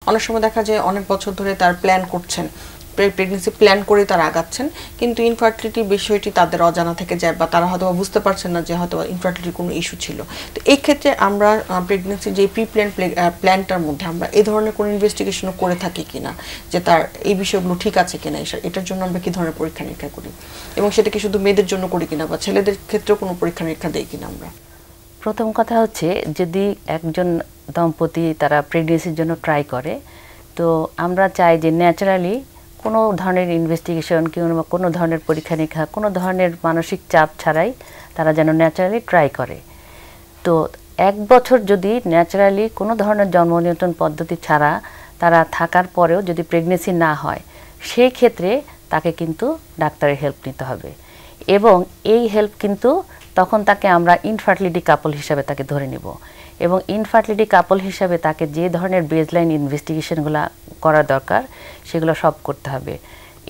অনেক সময় দেখা যায় অনেক বছর ধরে তার প্ল্যান করছেন, প্রেগন্যান্সি প্ল্যান করে তারা আগাচ্ছেন, কিন্তু ইনফার্টিলিটি বিষয়টি তাদের অজানা থেকে যায় বা তারা হয়তো বুঝতে পারছেন না যে হয়তো ইনফার্টিলিটির কোনো ইস্যু ছিল। তো এই ক্ষেত্রে আমরা প্রেগন্যান্সি যে প্রি প্ল্যানটার মধ্যে আমরা এই ধরনের কোনো ইনভেস্টিগেশনও করে থাকি কিনা, যে তার এই বিষয়গুলো ঠিক আছে কিনা, এটার জন্য আমরা কি ধরনের পরীক্ষা নিরীক্ষা করি, এবং সেটা কি শুধু মেয়েদের জন্য করি কিনা বা ছেলেদের ক্ষেত্রেও কোনো পরীক্ষা নিরীক্ষা দেই কিনা আমরা? প্রথম কথা হচ্ছে, যদি একজন দম্পতি তারা প্রেগন্যান্সির জন্য ট্রাই করে, তো আমরা চাই যে ন্যাচারালি কোনো ধরনের ইনভেস্টিগেশন কিংবা কোনো ধরনের পরীক্ষা নিরীক্ষা, কোনো ধরনের মানসিক চাপ ছাড়াই তারা যেন ন্যাচারালি ট্রাই করে। তো 1 বছর যদি ন্যাচারালি কোনো ধরনের জন্ম নিয়ন্ত্রণ পদ্ধতি ছাড়া তারা থাকার পরেও যদি প্রেগন্যান্সি না হয়, সেই ক্ষেত্রে তাকে কিন্তু ডাক্তারের হেল্প নিতে হবে। এবং এই হেল্প কিন্তু তখন তাকে আমরা ইনফার্টিলিটি কাপল হিসাবে তাকে ধরে নিব, এবং ইনফার্টিলিটি কাপল হিসাবে তাকে যে ধরনের বেজলাইন ইনভেস্টিগেশনগুলো করা দরকার সেগুলো সব করতে হবে।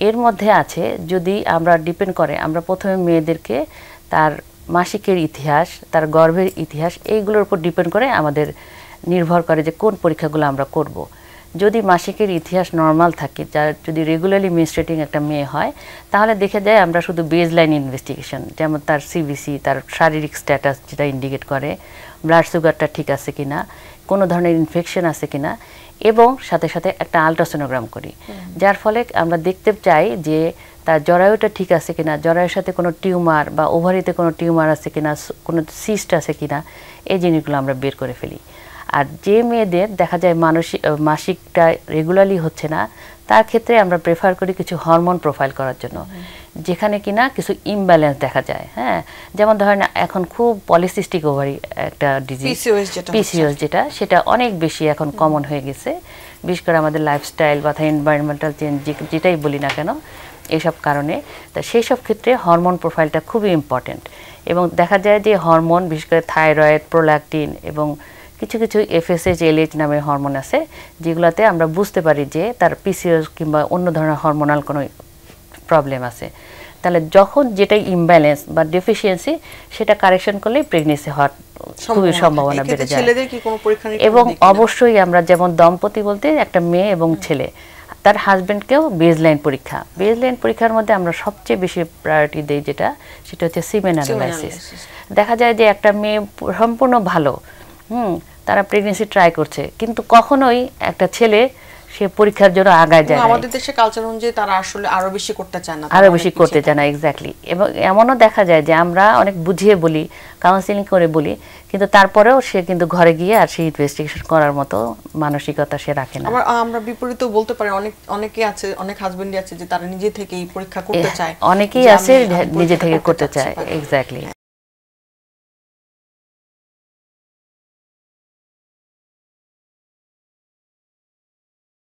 এর মধ্যে আছে, যদি আমরা ডিপেন্ড করে, আমরা প্রথমে মেয়েদেরকে তার মাসিকের ইতিহাস, তার গর্ভের ইতিহাস, এইগুলোর উপর ডিপেন্ড করে আমাদের নির্ভর করে যে কোন পরীক্ষাগুলো আমরা করব। যদি মাসিকের ইতিহাস নর্মাল থাকে, যার যদি রেগুলারলি মেনস্ট্রেটিং একটা মেয়ে হয়, তাহলে দেখা যায় আমরা শুধু বেজলাইন ইনভেস্টিগেশন, যেমন তার সিবিসি, তার শারীরিক স্ট্যাটাস যেটা ইন্ডিকেট করে, ব্লাড সুগারটা ঠিক আছে কিনা, কোনো ধরনের ইনফেকশন আছে কিনা, এবং সাথে সাথে একটা আলট্রাসোনোগ্রাম করি, যার ফলে আমরা দেখতে চাই যে তার জরায়ুটা ঠিক আছে কিনা, জরায়ুর সাথে কোনো টিউমার বা ওভারিতে কোনো টিউমার আছে কিনা, কোনো সিস্ট আছে কিনা, এই জিনিসগুলো আমরা বের করে ফেলি। আর যে মেয়েদের দেখা যায় মাসিকটা রেগুলারলি হচ্ছে না, তার ক্ষেত্রে আমরা প্রেফার করি কিছু হরমোন প্রোফাইল করার জন্য, যেখানে কিনা কিছু ইমব্যালেন্স দেখা যায়। হ্যাঁ, যেমন ধরেন এখন খুব পলিসিস্টিক ওভারি একটা ডিজিজ, পিসিওএস যেটা, সেটা অনেক বেশি এখন কমন হয়ে গেছে, বিশেষ করে আমাদের লাইফস্টাইল বা এনভায়রনমেন্টাল চেঞ্জ যেটাই বলি না কেন, এইসব কারণে। তা সেই সব ক্ষেত্রে হরমোন প্রোফাইলটা খুবই ইম্পর্টেন্ট। এবং দেখা যায় যে হরমোন, বিশেষ করে থাইরয়েড, প্রোল্যাকটিন এবং কিছু কিছু এফএসএইচ, এলএইচ নামের হরমোন আছে, যেগুলোতে আমরা বুঝতে পারি যে তার পিসিওএস কিংবা অন্য ধরনের হরমোনাল কোনো প্রবলেম আছে। তাহলে যখন যেটা ইমব্যালেন্স বা ডেফিসিয়েন্সি, সেটা কারেকশন করলেই প্রেগনেন্সি হওয়ার খুবই সম্ভাবনা বেড়ে যায়। এবং অবশ্যই আমরা যেমন দম্পতি বলতে একটা মেয়ে এবং ছেলে, তার হাজব্যান্ডকেও বেজলাইন পরীক্ষার মধ্যে আমরা সবচেয়ে বেশি প্রায়োরিটি দিই সেটা হচ্ছে সিমেন অ্যানালাইসিস। দেখা যায় যে একটা মেয়ে সম্পূর্ণ ভালো, তারা প্রেগন্যান্সি ট্রাই করছে, কিন্তু কখনোই একটা ছেলে সে পরীক্ষার জন্য আগায় যায় না। আমাদের দেশে কালচার অনুযায়ী তারা আসলে আরো বেশি করতে চায় না, এক্স্যাক্টলি। এবং এমনও দেখা যায় যে আমরা অনেক বুঝিয়ে বলি, কাউন্সিলিং করে বলি, কিন্তু তারপরেও সে কিন্তু ঘরে গিয়ে আর সেই ইনভেস্টিগেশন করার মতো মানসিকতা সে রাখে না। আমরা বিপরীতও বলতে পারি, অনেকে আছে, অনেক হাজবেন্ডই আছে যে তারা নিজে থেকেই পরীক্ষা করতে চায়, অনেকেই আছে নিজে থেকে করতে চায়, এক্স্যাক্টলি।